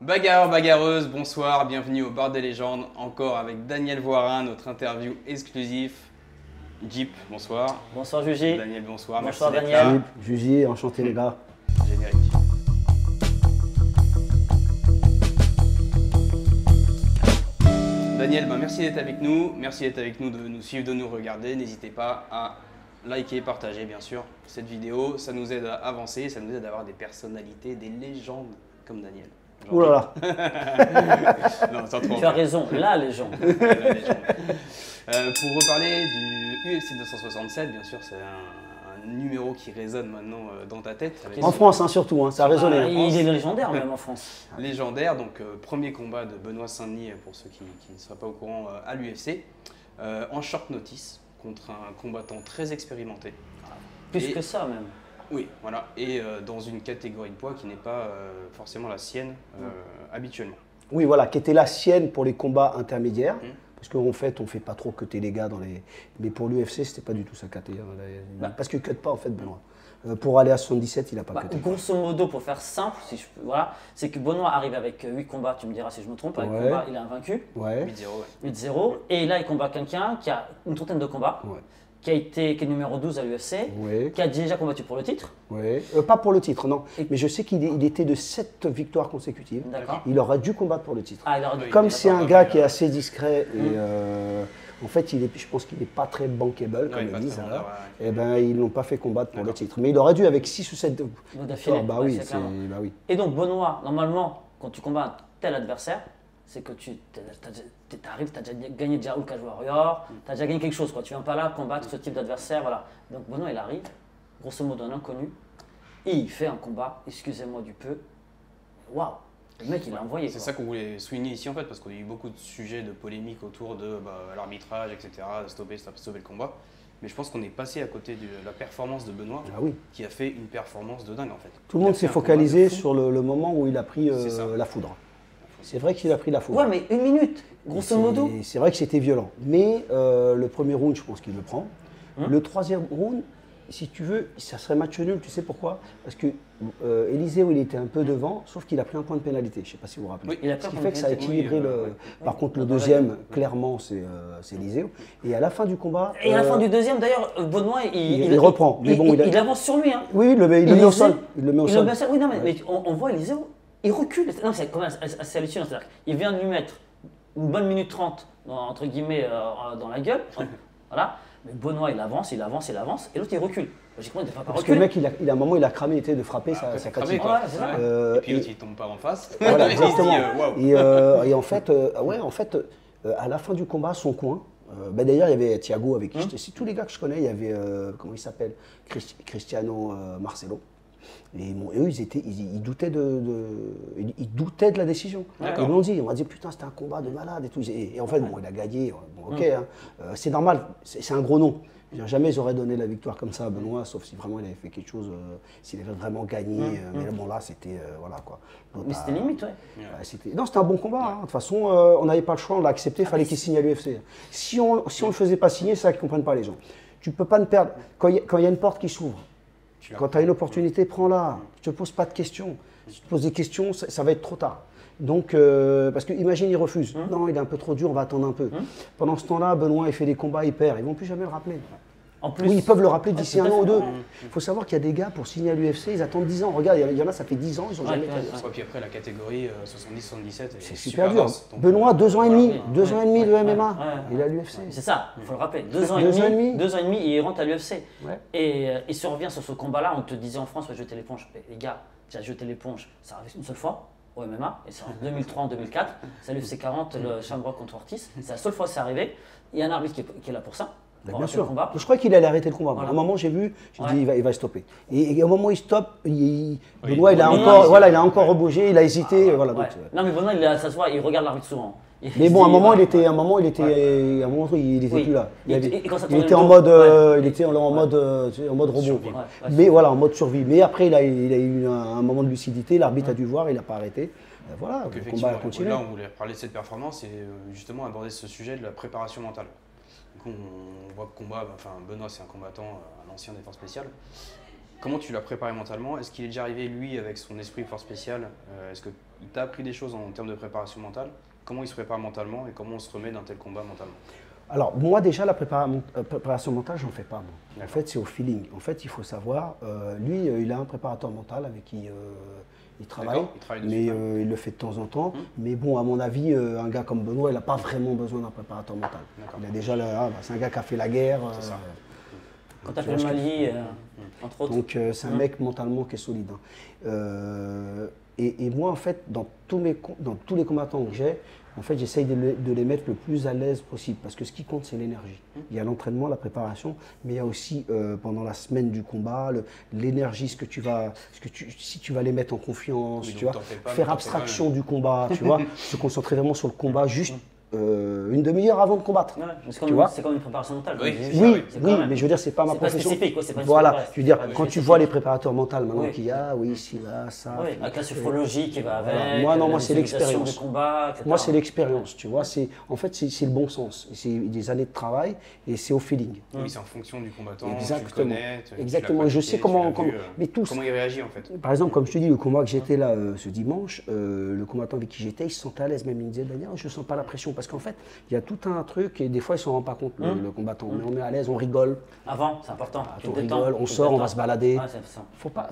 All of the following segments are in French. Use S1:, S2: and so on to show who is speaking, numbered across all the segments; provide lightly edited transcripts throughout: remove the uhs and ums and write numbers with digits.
S1: Bagarreurs, bagarreuses, bonsoir, bienvenue au Bar des légendes, encore avec Daniel Voirin, notre interview exclusif. Jeep, bonsoir.
S2: Bonsoir Jugi.
S1: Daniel, bonsoir.
S2: Bonsoir
S1: merci d'être
S2: Daniel.
S1: là.
S3: Jugi, enchanté les gars.
S1: Générique. Daniel, merci d'être avec nous. Merci d'être avec nous, de nous suivre, de nous regarder. N'hésitez pas à liker, partager bien sûr cette vidéo. Ça nous aide à avancer, ça nous aide à avoir des personnalités, des légendes comme Daniel.
S3: Ouh là là.
S1: Non, sans trop en
S2: Tu as
S1: faire.
S2: raison, la légende.
S1: La légende. Pour reparler du UFC 267, bien sûr, c'est un numéro qui résonne maintenant dans ta tête. Avec
S3: En France surtout, hein, ça a résonné. hein.
S2: Il est légendaire même en France.
S1: légendaire, donc premier combat de Benoît Saint-Denis, pour ceux qui ne seraient pas au courant, à l'UFC, en short notice, contre un combattant très expérimenté.
S2: Plus
S1: Et-
S2: que ça même.
S1: Oui, voilà, et dans une catégorie de poids qui n'est pas forcément la sienne habituellement.
S3: Oui, voilà, qui était la sienne pour les combats intermédiaires.
S1: Mm.
S3: Parce qu'en fait, on fait pas trop cutter les gars dans les. Mais pour l'UFC, c'était pas du tout sa catégorie. Parce qu'il cut pas en fait, Benoît. Pour aller à 77, il a pas
S2: Bah,
S3: cuté.
S2: grosso modo, pour faire simple, si je peux, voilà, c'est que Benoît arrive avec 8 combats, tu me diras si je me trompe, avec
S3: Ouais.
S2: combats, il est invaincu,
S3: Ouais.
S1: 8-0, ouais.
S2: 8-0, et là il combat quelqu'un qui a une trentaine de combats,
S3: Ouais.
S2: qui est numéro 12 à l'UFC,
S3: Ouais.
S2: qui a déjà combattu pour le titre,
S3: Ouais. Pas pour le titre, non.
S2: Et-
S3: Mais je sais il était de 7 victoires consécutives.
S2: d'accord.
S3: Il aurait dû combattre pour le titre.
S2: Ah, il aurait dû.
S1: Oui.
S3: Comme c'est un gars qui est
S1: D'accord.
S3: assez discret et en fait, je pense qu'il n'est pas très bankable, comme
S1: Ouais,
S3: ils
S1: pas
S3: disent.
S1: très
S3: alors.
S1: vendeur, ouais.
S3: Eh ben, ils l'ont pas fait combattre pour le
S1: D'accord.
S3: titre. Mais il aurait dû avec 6 ou 7
S2: d'affilée,
S3: Bah
S2: ouais,
S3: oui,
S2: c'est clairement.
S3: bah oui.
S2: Et donc Benoît, normalement, quand tu combats un tel adversaire, c'est que tu arrives, tu as déjà gagné déjà Ulcage Warrior, tu as déjà gagné quelque chose. Quoi. Tu viens pas là combattre ce type d'adversaire. Voilà. Donc Benoît, il arrive, grosso modo un inconnu, et il fait un combat, excusez-moi du peu, waouh, le mec il a envoyé.
S1: C'est
S2: quoi.
S1: ça qu'on voulait souligner ici en fait, parce qu'il y a eu beaucoup de sujets de polémique autour de l'arbitrage, etc., stopper le combat. Mais je pense qu'on est passé à côté de la performance de Benoît,
S3: Ah oui.
S1: qui a fait une performance de dingue en fait.
S3: Tout le
S1: Il a
S3: monde
S1: fait
S3: s'est
S1: un combat
S3: focalisé
S1: de fou.
S3: sur le moment où il a pris
S1: C'est ça.
S3: la foudre. C'est vrai qu'il a pris la foudre.
S2: Ouais, mais une minute, grosso modo.
S3: C'est vrai que c'était violent. Mais le premier round, je pense qu'il le prend. Le troisième round, si tu veux, ça serait match nul. Tu sais pourquoi? Parce que Eliseo, il était un peu devant, sauf qu'il a pris un point de pénalité. Je ne sais pas si vous vous rappelez.
S1: Oui,
S2: il a pris
S3: Ce
S2: un
S3: qui
S2: point
S3: fait
S2: de
S3: que ça a
S2: pénalité.
S3: équilibré le.
S1: ouais.
S3: Par contre, le
S2: Dans la
S3: deuxième,
S2: gueule.
S3: clairement, c'est Eliseo. Et à la fin du combat.
S2: Et à la fin du deuxième, d'ailleurs, Benoît,
S3: il reprend. Mais bon,
S2: il avance sur lui. Hein.
S3: Oui, il le met au sol. Il le met au sol.
S2: Oui, non, mais on voit Eliseo, il recule. Non, c'est quand même assez hallucinant. C'est-à-dire qu'il vient de lui mettre une bonne minute 30, entre guillemets, dans la gueule. Voilà. Mais Benoît, il avance, et l'autre, il recule. Logiquement, il ne devrait pas
S3: Parce que le
S2: reculer.
S3: mec, il a un moment, il a cramé, il était de frapper
S1: Après,
S3: sa
S1: c'est cramé,
S3: catique.
S1: quoi.
S2: Ouais, c'est ça.
S1: Et puis
S3: et-
S1: l'autre, il tombe pas en face.
S3: Voilà,
S1: Il se dit,
S3: exactement.
S1: waouh.
S3: Et en fait, à la fin du combat, son coin. D'ailleurs, il y avait Thiago avec qui c'est tous les gars que je connais. Il y avait comment il s'appelle, Cristiano Marcelo. Et bon, eux, ils doutaient ils doutaient de la décision.
S1: D'accord.
S3: Ils l'ont dit. On m'a dit putain, c'était un combat de malade et tout. Et en fait, bon, il a gagné. Bon, ok, hein. C'est normal. C'est un gros nom. Je veux dire, jamais ils auraient donné la victoire comme ça à Benoît, sauf si vraiment il avait fait quelque chose, s'il avait vraiment gagné. Mais bon, là, c'était voilà quoi.
S2: Mais c'était limite, ouais.
S3: Non, c'était un bon combat. hein. De toute façon, on n'avait pas le choix, on l'a accepté, il fallait qu'il signe à l'UFC. Si on ne le faisait pas signer, c'est ça qu'ils ne comprennent pas les gens. Tu ne peux pas ne perdre. Quand il y a une porte qui s'ouvre, quand tu as une opportunité, prends-la. Tu ne te poses pas de questions. Si tu te poses des questions, ça va être trop tard. Donc, parce que imagine, il refuse. Non, il est un peu trop dur, on va attendre un peu. Pendant ce temps-là, Benoît, il fait des combats, il perd. Ils ne vont plus jamais le rappeler.
S2: En plus,
S3: Oui, ils peuvent le rappeler d'ici
S2: tout à
S3: un an
S2: fait.
S3: ou deux. Il faut savoir qu'il y a des gars pour signer à l'UFC, ils attendent 10 ans. Regarde, il y en a, ça fait 10 ans, ils n'ont
S2: Ouais,
S3: jamais
S2: ouais,
S3: été.
S1: Et puis après, la catégorie 70-77
S3: C'est super dur.
S1: dense. Donc,
S3: Benoît, 2 ans et demi,
S2: ouais,
S3: 2 ans et demi de
S2: ouais,
S3: MMA.
S2: ouais.
S3: Il est à l'UFC.
S2: C'est ça, il faut le rappeler. 2 ans et
S3: 2 ans et
S2: demi,
S3: demi.
S2: 2 ans et demi, et il rentre à l'UFC.
S3: Ouais.
S2: Et si on revient sur ce combat-là, on te disait en France, ouais, jeter l'éponge. Mais les gars, déjà jeter l'éponge, ça arrive une seule fois au MMA, et c'est en 2003, en 2004. C'est l'UFC 40, le Shamrock contre Ortiz. C'est la seule fois que c'est arrivé. Il y a un arbitre qui est là pour ça.
S3: Ben,
S2: pour
S3: bien
S2: arrêter le
S3: sûr.
S2: combat.
S3: Je crois qu'il allait arrêter le combat.
S2: Voilà.
S3: À un moment, j'ai vu, j'ai
S2: Ouais.
S3: dit il va stopper. Et au moment où il stoppe,
S1: Oui,
S3: Benoît, il a
S2: Benoît,
S3: encore,
S2: il-
S3: voilà, il a encore rebougé, il a hésité. Voilà,
S2: Ouais.
S3: donc,
S2: Non, mais Benoît, ça se voit, il regarde l'arbitre souvent.
S3: mais bon, à un moment, il était,
S2: Oui.
S3: plus là.
S2: Et- et quand ça
S3: Il
S2: tournait
S3: était
S2: le
S3: en
S2: dos,
S3: mode,
S2: ouais.
S3: il était en mode, tu sais, en mode robot.
S1: Survie.
S3: quoi.
S2: Ouais, ouais,
S3: Mais voilà, en mode survie. Mais après, il a eu un moment de lucidité. L'arbitre a dû voir, il n'a pas arrêté. Voilà,
S1: Donc
S3: le combat
S1: effectivement,
S3: a continué.
S1: là on voulait parler de cette performance et justement aborder ce sujet de la préparation mentale. Du coup, on voit que Benoît c'est un combattant, un ancien des forces spéciales. Comment tu l'as préparé mentalement? Est-ce qu'il est déjà arrivé lui avec son esprit force spéciale? Est-ce que il t'a appris des choses en termes de préparation mentale. Comment il se prépare mentalement et comment on se remet d'un tel combat mentalement?
S3: Alors, moi, déjà, la préparation mentale, j'en fais pas, moi. En fait, c'est au feeling. En fait, il faut savoir, lui, il a un préparateur mental avec qui il travaille, mais il le fait de temps en temps. Mais bon, à mon avis, un gars comme Benoît, il n'a pas vraiment besoin d'un préparateur mental. Il a déjà, c'est un gars qui a fait la guerre.
S2: Quand tu as fait le Mali, entre autres.
S3: Donc, c'est un mec mentalement qui est solide. Et moi, en fait, dans tous les combattants que j'ai, en fait, j'essaye de les mettre le plus à l'aise possible parce que ce qui compte, c'est l'énergie. Il y a l'entraînement, la préparation, mais il y a aussi pendant la semaine du combat, l'énergie, si tu vas les mettre en confiance,
S1: oui,
S3: tu vois, faire abstraction du combat, tu vois, se concentrer vraiment sur le combat, juste une demi-heure avant de combattre.
S2: Ouais, c'est comme une préparation mentale.
S3: Oui, mais je veux dire, c'est pas ma profession. Voilà, je veux dire, quand tu vois les préparateurs mentaux maintenant qu'il y a, ici, là, ça.
S2: Oui, avec la sophrologie qui va avec.
S3: Moi, c'est l'expérience.
S2: Moi,
S3: c'est l'expérience, tu vois. En fait, c'est le bon sens. C'est des années de travail et c'est au feeling.
S1: Oui, c'est en fonction du combattant.
S3: Exactement. Exactement. Je sais comment
S1: il réagit en fait.
S3: Par exemple, comme je te dis, le combat que j'étais là ce dimanche, le combattant avec qui j'étais, il se sentait à l'aise. Même il me disait, Daniel, je sens pas la pression. Parce qu'en fait, il y a tout un truc et des fois, ils ne s'en rendent pas compte, le combattant. Mais on est à l'aise, on rigole.
S2: Avant, c'est important.
S3: On rigole, on sort, on va se balader. Faut pas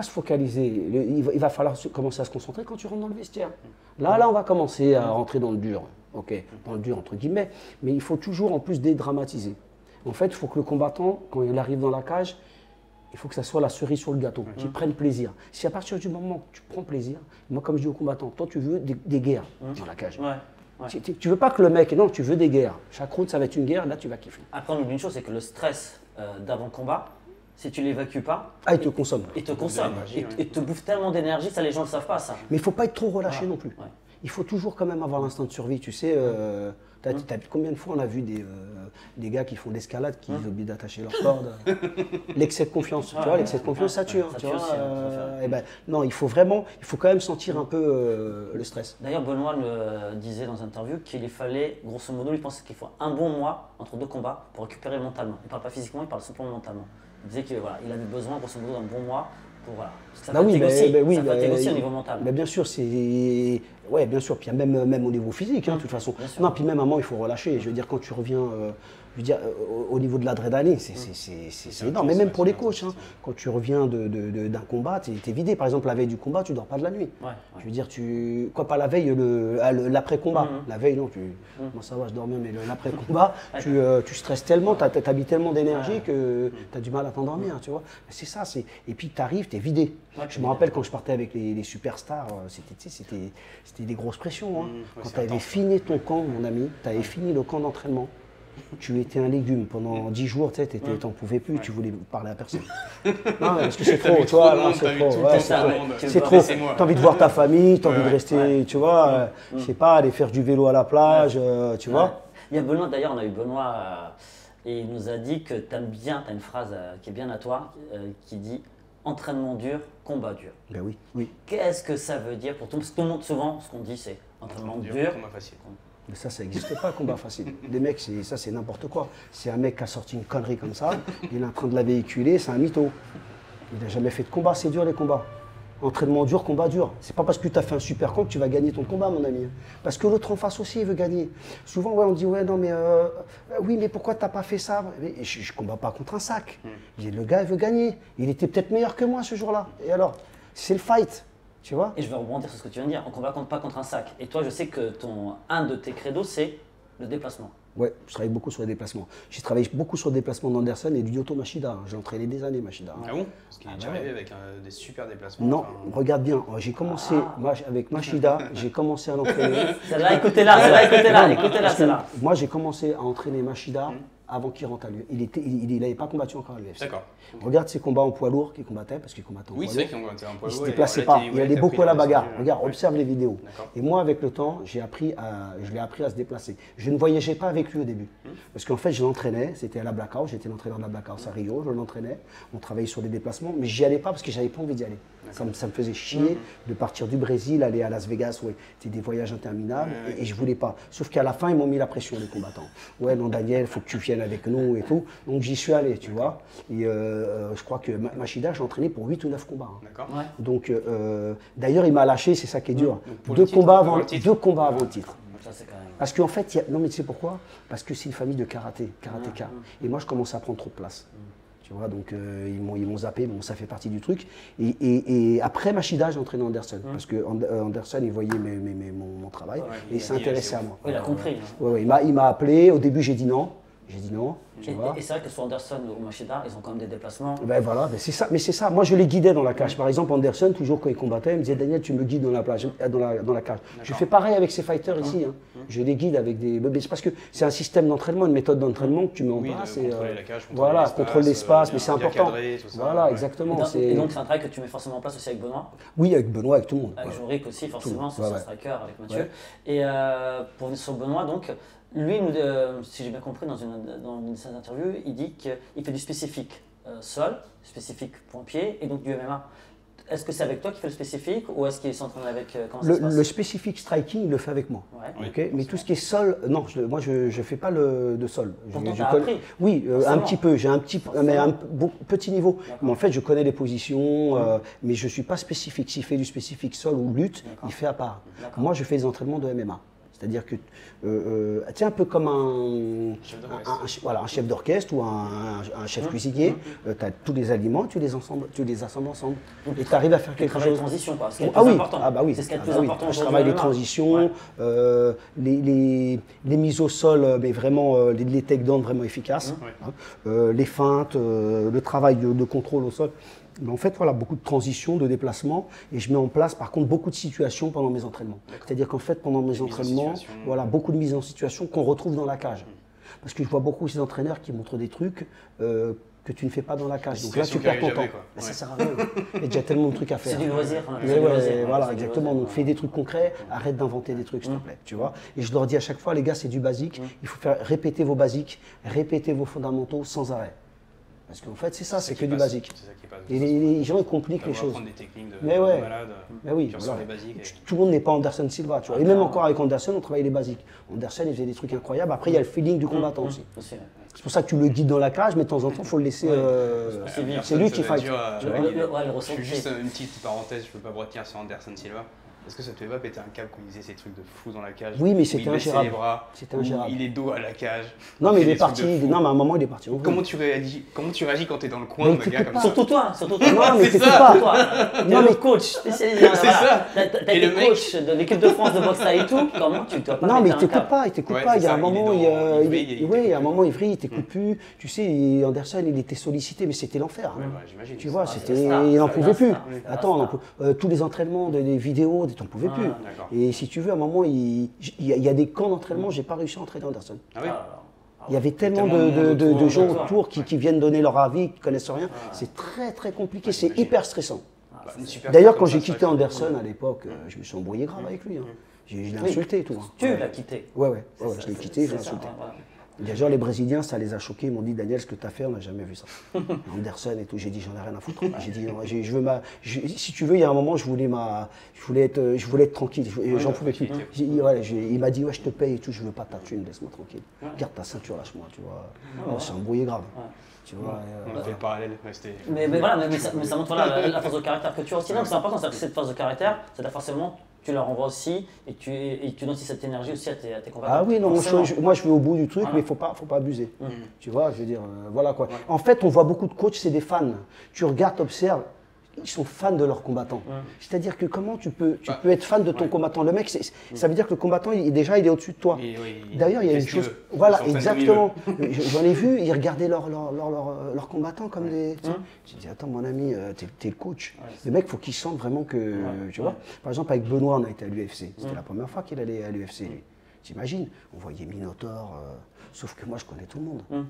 S3: se focaliser. Il va falloir commencer à se concentrer quand tu rentres dans le vestiaire. Là, on va commencer à rentrer dans le dur. Ok, dans le dur, entre guillemets. Mais il faut toujours, en plus, dédramatiser. En fait, il faut que le combattant, quand il arrive dans la cage, il faut que ça soit la cerise sur le gâteau, qu'il prenne plaisir. Si à partir du moment où tu prends plaisir, moi, comme je dis aux combattants, toi, tu veux des guerres dans la cage.
S2: Ouais.
S3: Tu veux pas que le mec, non, tu veux des guerres. Chaque route, ça va être une guerre, là, tu vas kiffer.
S2: Après, on oublie une chose, c'est que le stress d'avant-combat, si tu l'évacues pas,
S3: il te consomme.
S2: Il te consomme. Il te bouffe tellement d'énergie, ça, les gens ne le savent pas, ça.
S3: Mais il ne faut pas être trop relâché non plus. Ouais. Il faut toujours quand même avoir l'instinct de survie. Tu sais, combien de fois on a vu des gars qui font de l'escalade, qui oublient d'attacher leur corde. L'excès de confiance, tu vois, l'excès de confiance, ça tue. Non, il faut quand même sentir un peu le stress.
S2: D'ailleurs, Benoît le disait dans une interview qu'il fallait, grosso modo, il pense qu'il faut un bon mois entre deux combats pour récupérer mentalement. Il ne parle pas physiquement, il parle simplement mentalement. Il disait qu'il avait besoin, grosso modo, d'un bon mois. Ça fatigue aussi au niveau mental.
S3: Mais bien sûr, ouais, bien sûr. Puis même au niveau physique, de toute façon. Non, puis même à un moment, il faut relâcher. Je veux dire, quand tu reviens, au niveau de l'adrénaline, c'est énorme. Mais même pour les coachs, quand tu reviens d'un combat, tu es vidé. Par exemple, la veille du combat, tu dors pas de la nuit. Je veux dire, pas la veille, l'après-combat. La veille, non, moi ça va, je dors bien, mais l'après-combat, tu stresses tellement, tu habites tellement d'énergie que tu as du mal à t'endormir, tu vois. C'est ça, et puis tu arrives, tu es vidé. Je me rappelle quand je partais avec les superstars, c'était des grosses pressions. Quand tu avais fini ton camp, mon ami, tu avais fini le camp d'entraînement. Tu étais un légume pendant 10 jours, tu n'en pouvais plus, tu voulais parler à personne. Non, parce que c'est trop, tu vois, c'est trop. Tu as envie de voir ta famille, tu as envie de rester, tu vois, je sais pas, aller faire du vélo à la plage, tu vois.
S2: Il y a Benoît, d'ailleurs, on a eu Benoît, et il nous a dit que tu as une phrase qui est bien à toi, qui dit « entraînement dur, combat dur ».
S3: Ben oui.
S2: Qu'est-ce que ça veut dire pour tout le monde? Souvent, ce qu'on dit, c'est entraînement dur,
S1: combat facile.
S3: Mais ça n'existe pas, combat facile. Les mecs, ça c'est n'importe quoi. C'est un mec qui a sorti une connerie comme ça, il est en train de la véhiculer, c'est un mytho. Il n'a jamais fait de combat, c'est dur les combats. Entraînement dur, combat dur. C'est pas parce que tu as fait un super camp que tu vas gagner ton combat, mon ami. Parce que l'autre en face aussi, il veut gagner. Souvent, on dit, oui, mais pourquoi tu n'as pas fait ça? Je ne combats pas contre un sac. Le gars, il veut gagner. Il était peut-être meilleur que moi ce jour-là. Et alors, c'est le fight. Tu vois?
S2: Et je vais rebondir sur ce que tu viens de dire. On ne combat pas contre un sac. Et toi, je sais que un de tes credos, c'est le déplacement.
S3: Ouais, je travaille beaucoup sur les déplacements. J'ai travaillé beaucoup sur le déplacement d'Anderson et du Lyoto Machida. J'ai entraîné des années Machida.
S1: Ah bon? Parce qu'il est déjà arrivé avec des super déplacements.
S3: Non, regarde bien. J'ai commencé avec Machida, j'ai commencé à l'entraîner.
S2: Celle-là, écoutez-la, celle-là.
S3: Moi, j'ai commencé à entraîner Machida avant qu'il rentre à l'UFC. Il n'avait pas combattu encore à l'UFC.
S1: D'accord.
S3: Regarde ses combats en poids lourd qu'il combattait, parce qu'il combattait en poids lourd.
S1: Oui, c'est vrai qu'il combattait en poids lourd.
S3: Il ne se déplaçait pas, il allait beaucoup à la bagarre. Regarde, observe les vidéos. Et moi, avec le temps, je l'ai appris à se déplacer. Je ne voyageais pas avec lui au début. Parce qu'en fait, je l'entraînais, c'était à la Black House, j'étais l'entraîneur de la Black House à Rio, je l'entraînais, on travaillait sur les déplacements, mais j'y allais pas parce que j'avais pas envie d'y aller. Ça me faisait chier de partir du Brésil, aller à Las Vegas, c'était des voyages interminables, et je voulais pas. Sauf qu'à la fin, ils m'ont mis la pression, les combattants. Ouais, non, Daniel, il faut que tu viennes vienne avec nous et tout. Donc j'y suis allé, tu vois. Et je crois que Machida, j'ai entraîné pour 8 ou 9 combats.
S1: D'accord.
S2: Ouais.
S3: Donc d'ailleurs, il m'a lâché, c'est ça qui est dur.
S1: Pour
S3: Deux
S1: le titre,
S3: combats
S1: pour
S3: avant
S1: le titre.
S3: le titre.
S2: Ça, c'est quand même.
S3: Parce qu'en fait, non mais tu sais pourquoi? Parce que c'est une famille de karatéka. Et moi, je commence à prendre trop de place. Tu vois, donc ils m'ont zappé, bon, ça fait partie du truc. Et après Machida, j'ai entraîné Anderson. Parce que Anderson, il voyait mon travail et il s'intéressait à moi.
S2: Il a compris.
S3: Ouais, il m'a appelé. Au début, j'ai dit non. Tu vois.
S2: Et c'est vrai que sur Anderson ou Machida, ils ont quand même des déplacements.
S3: Ben voilà, ben c'est ça. Mais c'est ça. Moi, je les guidais dans la cage. Par exemple, Anderson, toujours quand il combattait, il me disait Daniel, tu me guides dans la cage. Je fais pareil avec ces fighters ici. Hein. Je les guide avec des. C'est parce que c'est un système d'entraînement, une méthode d'entraînement que tu mets en place.
S1: Contrôler la cage,
S3: voilà, contrôle l'espace, mais c'est
S1: bien
S3: important.
S1: cadré, tout ça,
S3: Voilà,
S1: ouais.
S3: exactement.
S2: Et donc, c'est un travail que tu mets forcément en place aussi avec Benoît.
S3: Oui, avec Benoît, avec tout le monde.
S2: Avec Jorik aussi, forcément, c'est
S3: Ouais,
S2: un striker avec Mathieu.
S3: Ouais.
S2: Et pour venir sur Benoît, donc, lui, si j'ai bien compris dans une de ses interviews, il dit qu'il fait du spécifique sol, spécifique point-pied et donc du MMA. Est-ce que c'est avec toi qui fait le spécifique ou est-ce qu'il s'entraîne avec comment ça se passe?
S3: Le spécifique striking, il le fait avec moi.
S2: Ouais.
S3: Okay, mais tout ce qui est sol, non, moi je ne fais pas de sol.
S2: Pourtant, t'as appris.
S3: Oui, un petit peu, j'ai un petit niveau. Mais en fait, je connais les positions, mais je ne suis pas spécifique. S'il fait du spécifique sol ou lutte, il fait à part. Moi, je fais des entraînements de MMA. C'est-à-dire que, un peu comme un chef d'orchestre ou un chef cuisinier, tu as tous les aliments, tu les assembles ensemble. Et tu arrives à faire quelque chose.
S2: De transition, quoi. C'est
S3: Important.
S2: C'est ce qui est le plus important.
S3: Je travaille les transitions, les mises au sol, mais vraiment les takedowns vraiment efficaces, les feintes, le travail de contrôle au sol. Mais en fait, voilà, beaucoup de transitions, de déplacements, et je mets en place par contre beaucoup de situations pendant mes entraînements. C'est-à-dire qu'en fait, pendant mes entraînements, voilà, beaucoup de mises en situation qu'on retrouve dans la cage. Parce que je vois beaucoup ces entraîneurs qui montrent des trucs que tu ne fais pas dans la cage. Donc là, tu perds ton temps. Mais ça sert à rien. Il y a déjà tellement de trucs à faire.
S2: C'est du loisir.
S3: Voilà, exactement. Donc fais des trucs concrets, arrête d'inventer des trucs, s'il te plaît. Tu vois. Et je leur dis à chaque fois, les gars, c'est du basique. Il faut faire répéter vos basiques, répéter vos fondamentaux sans arrêt. Parce qu'en fait, c'est ça, c'est que du basique. Et les gens, ils compliquent les choses.
S1: Des techniques de
S3: malade. Mais oui,
S1: voilà. Les basiques.
S3: Tout le monde n'est pas Anderson Silva, tu vois. Et même encore avec Anderson, on travaille les basiques. Anderson, il faisait des trucs incroyables. Après, il y a le feeling du combattant aussi. C'est pour ça que tu le guides dans la cage, mais de temps en temps, il faut le laisser. C'est lui qui fight.
S1: Je suis juste une petite parenthèse, je ne peux pas me retenir sur Anderson Silva. Est-ce que ça te fait pas péter un câble quand il faisait ces trucs de fou dans la cage?
S3: Oui, mais c'était ingérable.
S1: C'était ingérable. Il est dos à la cage.
S3: Non, mais il est parti. Non, mais à un moment, il est parti.
S1: Comment tu réagis quand tu es dans le coin, de gars comme ça?
S2: Surtout toi.
S3: Non, mais
S1: c'est
S3: ça.
S2: Non, mais coach spécialisé.
S1: C'est ça.
S2: T'as été coach de l'équipe de France de boxe et tout. Comment tu dois pas?
S3: Non, mais il t'écoute pas. Il y a un moment, il vrille, il t'écoute plus. Tu sais, Anderson, il était sollicité, mais c'était l'enfer. Tu vois, il n'en pouvait plus. Attends, tous les entraînements, des vidéos, t'en pouvais plus. Et si tu veux, à un moment, il y a des camps d'entraînement, j'ai pas réussi à entraîner Anderson.
S1: Ah oui.
S3: Il y avait tellement de gens autour qui viennent donner leur avis, qui ne connaissent rien. C'est très très compliqué, c'est hyper stressant. D'ailleurs, quand j'ai quitté Anderson à l'époque, je me suis embrouillé grave avec lui. Je l'ai insulté et tout.
S2: Tu l'as quitté?
S3: Ouais, je l'ai quitté, je l'ai insulté. Déjà, les Brésiliens, ça les a choqués. Ils m'ont dit, Daniel, ce que tu as fait, on n'a jamais vu ça. Anderson et tout. J'ai dit, j'en ai rien à foutre. J'ai dit, si tu veux, il y a un moment, je voulais être tranquille. J'en pouvais plus. Il m'a dit, ouais, je te paye et tout. Je veux pas ta thune, laisse-moi tranquille. Garde ta ceinture, lâche-moi, tu vois. C'est embrouillé grave. Tu vois,
S1: on fait le parallèle.
S2: Mais ça montre la force de caractère que tu as aussi. C'est important, c'est que cette force de caractère, c'est forcément. Tu leur envoies aussi et tu donnes aussi cette énergie aussi à tes combattants.
S3: Ah oui, non, moi je vais au bout du truc, mais il ne faut pas abuser. Tu vois, je veux dire, voilà quoi. En fait, on voit beaucoup de coachs, c'est des fans. Tu regardes, observes, ils sont fans de leurs combattants. C'est-à-dire que comment tu peux être fan de ton combattant? Le mec, ça veut dire que le combattant, il est au-dessus de toi. D'ailleurs, il y a une chose. Voilà, exactement. J'en ai vu, ils regardaient leurs combattants comme des. J'ai dit, attends, mon ami, t'es le coach. Le mec, il faut qu'il sente vraiment que. Tu vois. Par exemple, avec Benoît, on a été à l'UFC. C'était la première fois qu'il allait à l'UFC, lui. T'imagines? On voyait Minotaur, sauf que moi, je connais tout le monde.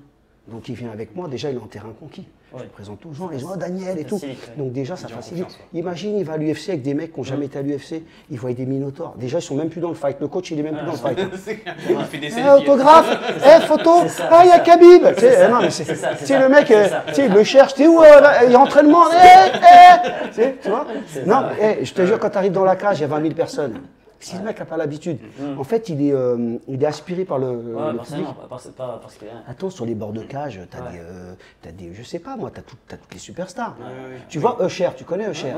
S3: Donc il vient avec moi, déjà il est en terrain conquis. Je le présente aux gens, les gens, oh, Daniel et tout. Donc déjà ça facilite. Imagine, il va à l'UFC avec des mecs qui n'ont jamais été à l'UFC, ils voient des minotaures. Déjà ils sont même plus dans le fight, le coach il est même plus dans le fight.
S1: Il fait des selfies.
S3: Autographe, photo, il y a Khabib. Non mais c'est le mec, il le cherche, t'es où, il y a entraînement, tu vois. Non, je te jure, quand tu arrives dans la cage, il y a 20 000 personnes. Si le mec n'a pas l'habitude, en fait, il est aspiré par le public.
S2: C'est pas parce qu'il est.
S3: Attends, sur les bords de cage, t'as des, je sais pas moi, t'as toutes les superstars. Tu vois Usher, tu connais Usher?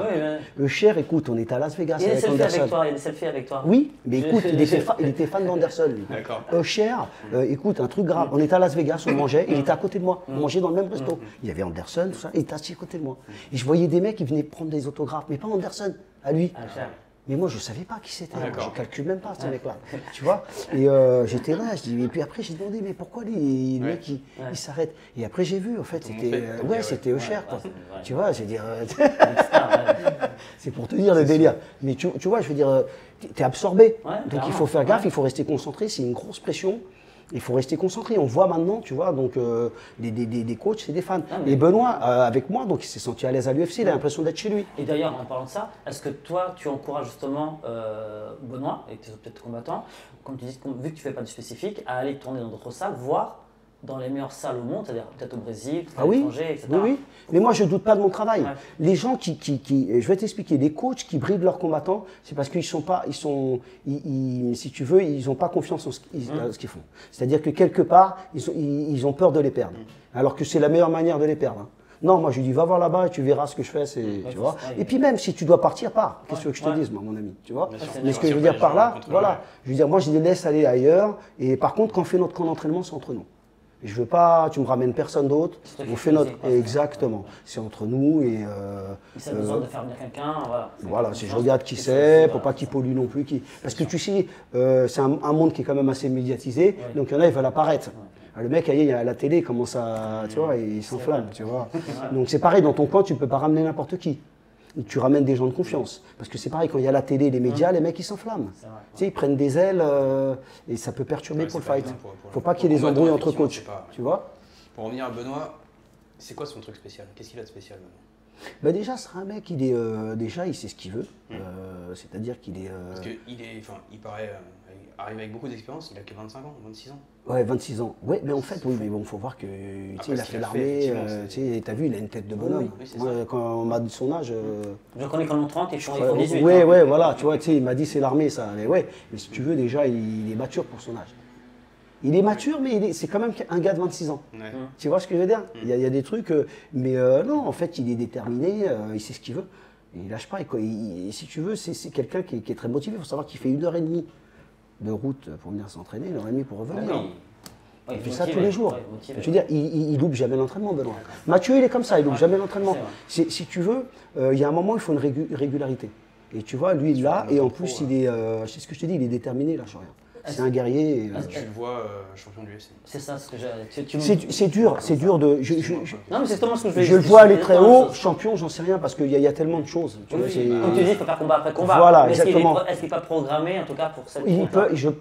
S3: Usher, écoute, on était à Las Vegas avec Anderson.
S2: Il y a des selfies avec toi.
S3: Oui, mais écoute, il était fan d'Anderson, lui.
S1: D'accord.
S3: Usher, écoute, un truc grave. On était à Las Vegas, on mangeait, il était à côté de moi. On mangeait dans le même resto. Il y avait Anderson, tout ça, il était assis à côté de moi. Et je voyais des mecs qui venaient prendre des autographes, mais pas Anderson, à lui. Mais moi, je ne savais pas qui c'était. Je ne calcule même pas, ce mec-là. Tu vois? Et j'étais là, je dis, et puis après, j'ai demandé, mais pourquoi les mecs, ils s'arrêtent? Et après, j'ai vu, en fait, c'était Usher, quoi. Tu vois, je veux dire. C'est pour te dire le délire. Mais tu vois, je veux dire, tu es absorbé. Donc, il faut faire gaffe, il faut rester concentré. C'est une grosse pression. Il faut rester concentré. On voit maintenant, tu vois, donc des coachs, c'est des fans. Et Benoît, avec moi, donc il s'est senti à l'aise à l'UFC, il a l'impression d'être chez lui.
S2: Et d'ailleurs, en parlant de ça, est-ce que toi, tu encourages justement Benoît et tes autres peut-être combattants, comme tu dis, vu que tu ne fais pas de spécifique, à aller tourner dans d'autres salles, voire dans les meilleures salles au monde, c'est-à-dire peut-être au Brésil, à l'étranger, etc.
S3: Oui. Mais moi, je ne doute pas de mon travail. Les gens je vais t'expliquer, les coachs qui brident leurs combattants, c'est parce qu'ils sont pas, si tu veux, ils n'ont pas confiance en ce qu'ils font. C'est-à-dire que quelque part, ils ont peur de les perdre. Alors que c'est la meilleure manière de les perdre. Hein. Non, moi je lui dis, va voir là-bas et tu verras ce que je fais. Tu vois. Et puis même, si tu dois partir, pars. Qu'est-ce que je te dise, moi, mon ami, tu vois. Mais ce que je veux dire par là, voilà. Je veux dire, moi, je les laisse aller ailleurs. Et par contre, quand on fait notre camp d'entraînement, c'est entre nous. Je veux pas, tu me ramènes personne d'autre. On fait notre. Exactement. C'est entre nous et.
S2: Ça a besoin de faire venir quelqu'un.
S3: Voilà, si je regarde qui c'est, pour pas qu'il pollue non plus. Parce que tu sais, c'est un monde qui est quand même assez médiatisé. Donc il y en a, ils veulent apparaître. Le mec, il y a la télé, il commence à. Tu vois, il s'enflamme, tu vois. Donc c'est pareil, dans ton camp, tu peux pas ramener n'importe qui. Tu ramènes des gens de confiance. Parce que c'est pareil, quand il y a la télé, les médias, les mecs, ils s'enflamment. Tu sais, ils prennent des ailes et ça peut perturber pour le fight. Faut pas qu'il y ait des embrouilles entre coachs. Tu vois?
S1: Pour revenir à Benoît, c'est quoi son truc spécial? Qu'est-ce qu'il a de spécial?
S3: Déjà, c'est un mec, déjà, il sait ce qu'il veut. C'est-à-dire qu'il est.
S1: Parce qu'il paraît arrivé avec beaucoup d'expérience, il a que 25 ans, 26 ans.
S3: Ouais, 26 ans. Ouais, mais en fait, oui, mais bon, faut voir que il a fait l'armée. Tu as vu, il a une tête de bonhomme. Moi, quand on m'a dit son âge.
S2: Je connais quand même 30 et ils font 18.
S3: Ouais, voilà, tu vois, il m'a dit c'est l'armée, ça. Mais si tu veux, déjà, il est mature pour son âge. Il est mature, mais c'est quand même un gars de 26 ans. Tu vois ce que je veux dire? Il y a des trucs, mais non, en fait, il est déterminé, il sait ce qu'il veut. Il lâche pas. Si tu veux, c'est quelqu'un qui est très motivé. Il faut savoir qu'il fait 1h30 de route pour venir s'entraîner, 1h30 pour revenir. Il fait ça tous les jours. Je veux dire, il loupe jamais l'entraînement, Benoît. Mathieu, il est comme ça, il loupe jamais l'entraînement. Si tu veux, il y a un moment, il faut une régularité. Et tu vois, lui, il l'a, et en plus, il est, c'est ce que je te dis, il est déterminé, lâche rien. C'est un guerrier.
S1: Tu le vois champion du UFC.
S2: C'est ça ce que j'ai.
S3: C'est dur de.
S2: Non, mais c'est justement ce que je voulais
S3: Je le vois aller très haut, champion, j'en sais rien, parce qu'il y a tellement de choses.
S2: Comme tu dis, il faut faire combat après combat.
S3: Voilà, exactement.
S2: Est-ce qu'il n'est pas programmé, en tout cas, pour cette.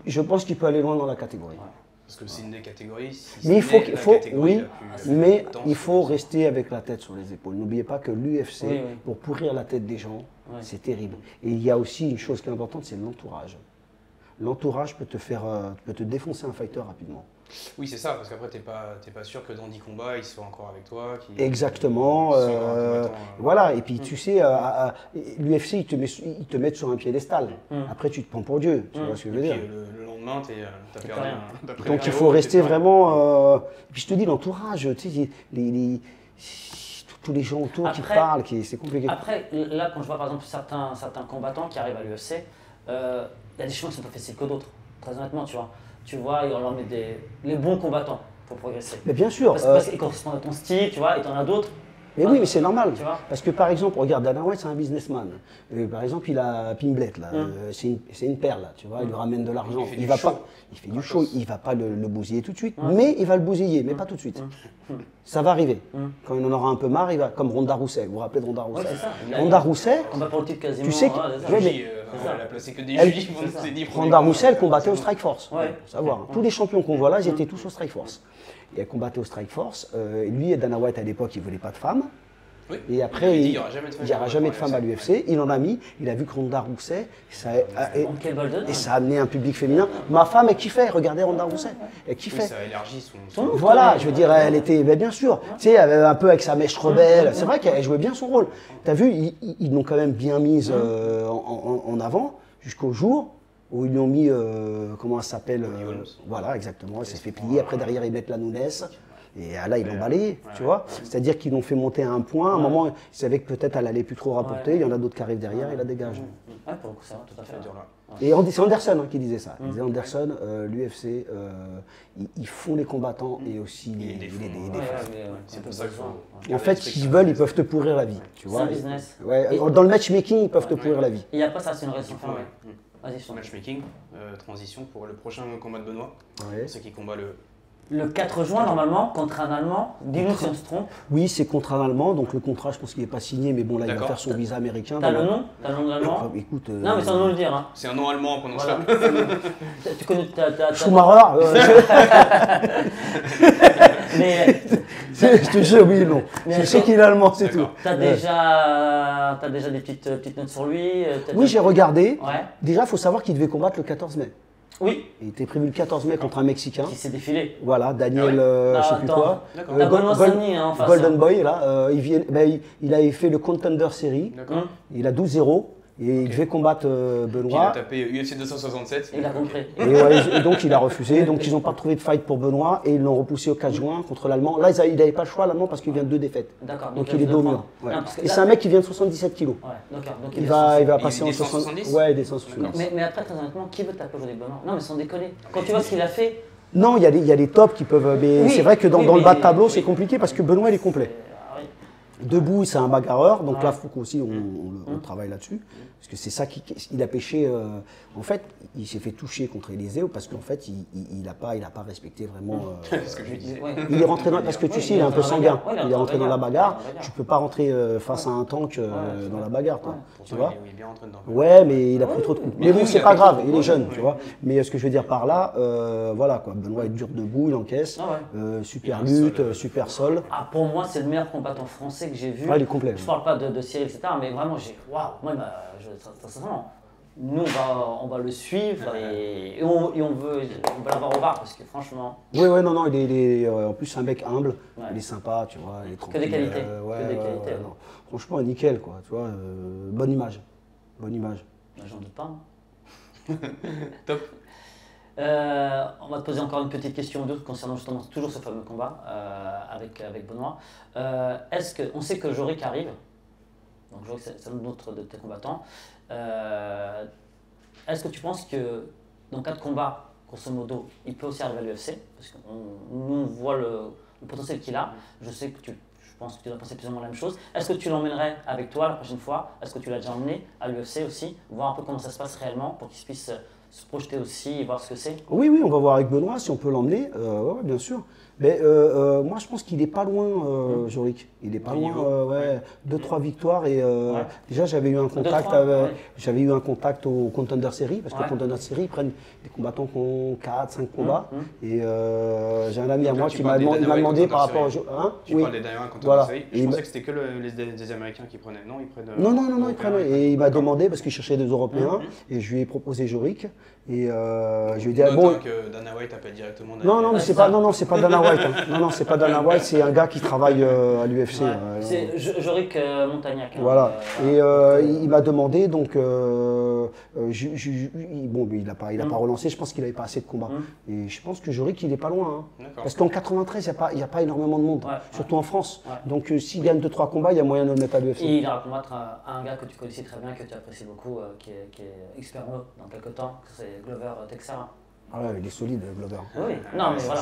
S3: Je pense qu'il peut aller loin dans la catégorie.
S1: Parce que c'est une des catégories.
S3: Mais il faut rester avec la tête sur les épaules. N'oubliez pas que l'UFC, pour pourrir la tête des gens, c'est terrible. Et il y a aussi une chose qui est importante, c'est l'entourage. L'entourage peut te défoncer un fighter rapidement.
S1: Oui, c'est ça, parce qu'après, tu n'es pas sûr que dans 10 combats, il soit encore avec toi.
S3: Exactement. Voilà, et puis tu sais, l'UFC, ils te mettent sur un piédestal. Après, tu te prends pour Dieu. Tu vois ce que je veux dire?
S1: Le lendemain, tu as perdu.
S3: Donc il faut rester vraiment. Puis je te dis, l'entourage, tu sais, tous les gens autour qui parlent, c'est compliqué.
S2: Après, là, quand je vois par exemple certains combattants qui arrivent à l'UFC, il y a des chemins qui sont plus faciles que d'autres, très honnêtement, tu vois. Tu vois, on leur met les bons combattants pour progresser.
S3: Mais bien sûr.
S2: Parce qu'ils correspondent à ton style, tu vois, et t'en as d'autres.
S3: Mais oui, mais c'est normal. Parce que par exemple, regarde, Dana White, c'est un businessman. Par exemple, il a Pimblet, là. C'est une perle, là, tu vois. Il lui ramène de l'argent. Il fait du show. Il ne va pas le bousiller tout de suite. Mais il va le bousiller, mais pas tout de suite. Ça va arriver. Quand il en aura un peu marre, il va, comme Ronda Rousey. Vous vous rappelez de Ronda Rousey?
S2: Ronda
S3: Rousey,
S2: tu sais que.
S1: Elle a placé que des juifs.
S3: Ronda Rousey, elle combattait au Strike Force. Faut savoir. Tous les champions qu'on voit là, ils étaient tous au Strike Force. Et elle combattait au Strike Force. Lui, Dana White, à l'époque, il ne voulait pas de femme.
S1: Oui.
S3: Et après, il
S1: n'y
S3: aura jamais de femme à l'UFC. Il en a mis. Il a vu que Ronda Rousey, ça a amené un public féminin. Ma femme, elle kiffait. Regardez Ronda Rousey. Elle kiffait.
S1: Oui, ça élargit son
S3: voilà, je veux dire, elle était, bien sûr, tu sais, un peu avec sa mèche rebelle. C'est vrai qu'elle jouait bien son rôle. Tu as vu, ils l'ont quand même bien mise en avant jusqu'au jour où, 2 ans après, elle a où ils lui ont mis, comment ça s'appelle,
S1: Holmes.
S3: voilà, exactement, il s'est fait plier. Après, derrière, ils mettent la Nunes. Et là, ils l'ont balayé, tu vois. C'est-à-dire qu'ils l'ont fait monter à un point. À un moment, ils savaient que peut-être elle allait plus trop rapporter. Il y en a d'autres qui arrivent derrière et la dégagent.
S2: Ouais, pour le coup, c'est vrai, tout à fait.
S3: Et c'est Anderson qui disait ça. Il disait Anderson, l'UFC, ils font les combattants et aussi les défenseurs.
S1: C'est pour ça qu'il faut.
S3: Et en fait, s'ils veulent, ils peuvent te pourrir la vie. Tu vois.
S2: C'est un business.
S3: Ouais, dans le matchmaking, ils peuvent te pourrir la vie.
S2: Il n'y a pas ça, c'est une raison fermée. Vas-y, je t'en prie.
S1: Matchmaking, transition pour le prochain combat de Benoît.
S3: Ouais.
S1: C'est qui combat
S2: Le 4 juin, normalement, contre un Allemand. Dis-nous si on se trompe.
S3: Oui, c'est contre un Allemand, donc le contrat, je pense qu'il n'est pas signé, mais bon, là, il va
S1: D'accord.
S3: faire son visa américain.
S2: T'as le nom de l'Allemand?
S3: Écoute,
S2: Non, mais sans nous le dire. Hein.
S1: C'est un nom allemand prononçable.
S2: Voilà. Tu connais.
S3: Schumacher,
S2: Mais
S3: je te jure, oui, non.
S2: Mais
S3: Je sais qu'il est allemand, c'est tout.
S1: D'accord.
S2: t'as déjà des petites notes sur lui?
S3: Oui, j'ai regardé.
S2: Ouais.
S3: Déjà, il faut savoir qu'il devait combattre le 14 mai.
S2: Oui.
S3: Il était prévu le 14 mai contre un Mexicain.
S2: Qui s'est défilé.
S3: Voilà, Daniel,
S2: Ah,
S3: je sais plus
S2: attends.
S3: quoi.
S1: D'accord.
S2: T'as Benoît Saint-Denis en face.
S3: Golden
S2: hein.
S3: Boy, là. Il avait fait le Contender Series.
S1: D'accord.
S3: Il a 12-0. Et il devait combattre
S1: Il a
S3: Benoît.
S1: tapé UFC 267.
S2: Il a compris.
S3: Et donc il a refusé. Donc ils n'ont pas trouvé de fight pour Benoît et ils l'ont repoussé au 4 juin contre l'Allemand. Là, il n'avait pas le choix, l'Allemand, parce qu'il vient de 2 défaites.
S2: D'accord.
S3: Donc il est dos au mur. Ouais.
S2: Non, parce que
S3: Et
S2: là-
S3: c'est un mec qui vient de 77 kilos.
S2: Ouais, d'accord. Donc
S3: Il va passer en
S1: descend
S3: 70.
S1: 70?
S3: Ouais, il descend 70.
S2: Mais après, très honnêtement, qui veut taper aujourd'hui Benoît? Non, mais sans déconner. Quand tu vois ce qu'il a fait.
S3: Non, il y a des tops qui peuvent. Mais
S2: Oui,
S3: c'est vrai que dans
S2: oui,
S3: le bas de
S2: mais-
S3: tableau,
S2: oui.
S3: c'est compliqué parce que Benoît, il est complet.
S2: Ah oui.
S3: Debout, c'est un bagarreur. Donc
S2: Ouais.
S3: là, il faut qu'aussi on travaille là-dessus. Parce que c'est ça qu'il a pêché. En fait, il s'est fait toucher contre Eliseo parce qu'en fait, il n'a pas respecté vraiment.
S1: C'est ce que je lui disais.
S2: Ouais.
S3: Il est rentré dans. Parce que tu
S2: Oui,
S3: sais, il est un peu
S2: dans la bagarre.
S3: sanguin.
S2: Ouais,
S3: Il est rentré dans la bagarre.
S2: dans la bagarre.
S3: Tu peux pas rentrer face à un tank
S2: c'est
S3: dans
S2: vrai.
S3: la bagarre, toi.
S2: Ouais.
S3: Tu vois?
S1: Il est bien rentré dedans.
S3: Ouais, mais il a pris trop de coups. Mais bon,
S1: oui,
S3: c'est
S1: il a
S3: pas
S1: pris
S3: grave,
S1: trop de
S3: il est
S1: coups,
S3: jeune,
S1: ouais.
S3: tu vois. Mais ce que je veux dire par là, voilà quoi. Benoît est dur debout, il encaisse.
S2: Ah
S3: Super
S1: Il a un
S3: lutte,
S1: sol.
S3: super sol.
S2: Ah, pour moi, c'est le meilleur combattant français que j'ai vu.
S3: Ah, il est complet.
S2: Je parle pas de Cyril, etc. Mais vraiment, waouh, moi, sincèrement, nous, on va le suivre et on va l'avoir au bar parce que franchement.
S3: Oui, ouais, non, il est en plus c'est un mec humble,
S2: Ouais.
S3: il est sympa, tu vois, il est tranquille.
S2: des qualités,
S3: Ouais,
S2: que des
S3: ouais,
S2: qualités,
S3: ouais,
S2: ouais.
S3: non. Franchement, nickel, quoi, tu vois, bonne image. Bonne image.
S2: J'en doute pas. Hein.
S1: Top.
S2: On va te poser encore une petite question ou deux concernant justement toujours ce fameux combat avec Benoît. On sait que Jorik arrive, donc Jorik c'est un autre de tes combattants. Est-ce que tu penses que dans 4 combats, grosso modo, il peut aussi arriver à l'UFC? Parce que nous on voit le potentiel qu'il a. Je sais que je pense que tu dois penser plus ou moins la même chose. Est-ce que tu l'emmènerais avec toi la prochaine fois? Est-ce que tu l'as déjà emmené à l'UFC aussi? Voir un peu comment ça se passe réellement pour qu'il puisse se projeter aussi et voir ce que c'est?
S3: Oui, on va voir avec Benoît si on peut l'emmener, ouais, bien sûr. Mais moi, je pense qu'il est pas loin, Jorik. Il est pas
S1: Du
S3: loin,
S1: niveau.
S3: ouais. 2-3 victoires et
S2: Ouais.
S3: déjà j'avais eu un contact,
S2: 2-3, ouais.
S3: j'avais eu un contact au Contender Series parce que
S2: Ouais.
S3: Contender Series ils prennent des combattants qui ont 4-5 combats et j'ai un ami à
S1: Donc là,
S3: moi
S1: tu
S3: qui
S1: parles
S3: m'a
S1: des Dana White
S3: demandé
S1: Contender
S3: par rapport au
S1: Series.
S3: jeu. Hein
S1: Tu
S3: oui.
S1: parles des Dana contre
S3: Voilà.
S1: série.
S3: Et
S1: Je
S3: il
S1: pensais
S3: m'a-
S1: que c'était que des Américains qui prenaient. Non, ils prennent.
S3: Non, ils
S1: Européens,
S3: prennent. Et il m'a demandé parce qu'il cherchait des Européens et je lui ai proposé Jorik et je lui ai dit ah, bon.
S1: que Dana White appelle directement.
S3: Non, mais c'est pas Dana White. Hein. Non, c'est pas Dana White, c'est un gars qui travaille à l'UFC.
S2: Ouais. C'est Jorik Montagnac. Hein,
S3: Voilà.
S2: voilà.
S3: Et il m'a demandé, donc, bon, mais il n'a pas relancé, je pense qu'il n'avait pas assez de combats. Et je pense que Jorik, il n'est pas loin. Hein.
S1: D'accord.
S3: Parce qu'en 93, il n'y a pas énormément de monde,
S2: Ouais,
S3: surtout en France.
S2: Ouais.
S3: Donc s'il gagne 2-3 combats, il y a moyen de le mettre à l'UFC.
S2: Et il ira combattre un gars que tu connaissais très bien, que tu apprécies beaucoup, qui est expert dans quelques temps, c'est Glover Teixeira.
S3: Ah ouais, il est solide, Glover.
S2: Oui, non mais
S1: c'est
S2: voilà.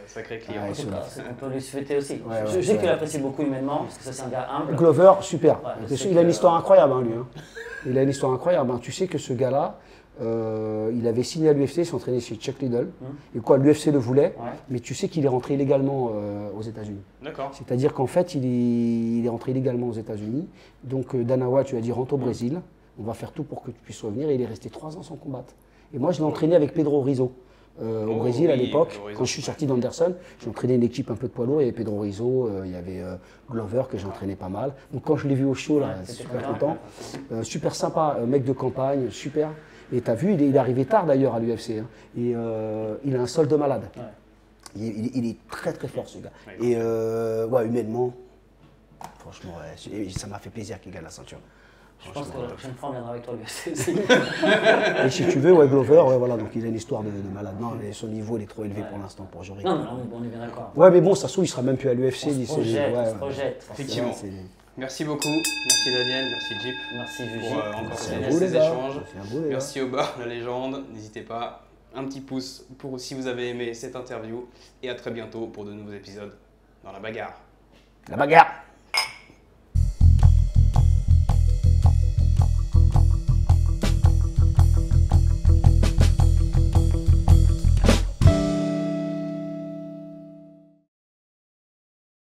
S1: sacré client.
S3: Ouais,
S2: En tout cas, on peut lui souhaiter aussi.
S3: Ouais,
S2: je
S3: ouais,
S2: sais
S3: ouais.
S2: qu'il l'apprécie beaucoup humainement, parce que ça c'est un gars humble.
S3: Glover, super.
S2: Ouais, je
S3: Bien
S2: sais
S3: sûr, il a
S2: que-
S3: une histoire incroyable, hein, lui. Hein. Il a une histoire incroyable. Hein. Tu sais que ce gars-là, il avait signé à l'UFC, il s'entraînait chez Chuck Liddell. Et quoi, l'UFC le voulait,
S2: Ouais.
S3: mais tu sais qu'il est rentré illégalement aux États-Unis.
S1: D'accord.
S3: C'est-à-dire qu'en fait, il est rentré illégalement aux États-Unis. Donc Dana White, tu lui as dit rentre au Brésil, on va faire tout pour que tu puisses revenir. Et il est resté 3 ans sans combattre. Et moi, je l'ai entraîné avec Pedro Rizzo. Au Brésil à
S1: oui,
S3: l'époque,
S1: Pedro Rizzo.
S3: quand je suis sorti d'Anderson, j'ai entraîné une équipe un peu de poids lourd, il y avait Pedro Rizzo, il y avait Glover que j'ai entraîné pas mal. Donc quand je l'ai vu au show, là,
S2: Ouais,
S3: c'est
S2: c'était
S3: super
S2: bien.
S3: content. Super sympa, mec de campagne, super. Et tu as vu, il est arrivé tard d'ailleurs à l'UFC. Hein. Et il a un sol de malade.
S2: Ouais.
S3: Il est très très fort ce gars.
S1: Ouais,
S3: Et ouais, humainement, franchement, ouais, ça m'a fait plaisir qu'il gagne la ceinture.
S2: Je pense que la prochaine fois, on viendra avec toi, l'UFC aussi.
S3: Et si tu veux, ouais, Glover, ouais, voilà, donc il a une histoire de malade. Non, mais son niveau, il est trop élevé pour l'instant pour jurer.
S2: Non, on est bien d'accord.
S3: Ouais, mais bon, ça se trouve, il sera même plus à l'UFC.
S2: On se projette.
S1: Effectivement. Merci beaucoup. Merci Daniel, merci Jeep.
S2: Merci Juju.
S1: Pour encore
S3: Merci
S1: ces échanges.
S3: Merci
S1: au bar, la légende. N'hésitez pas, un petit pouce pour si vous avez aimé cette interview. Et à très bientôt pour de nouveaux épisodes dans la bagarre.
S3: La bagarre!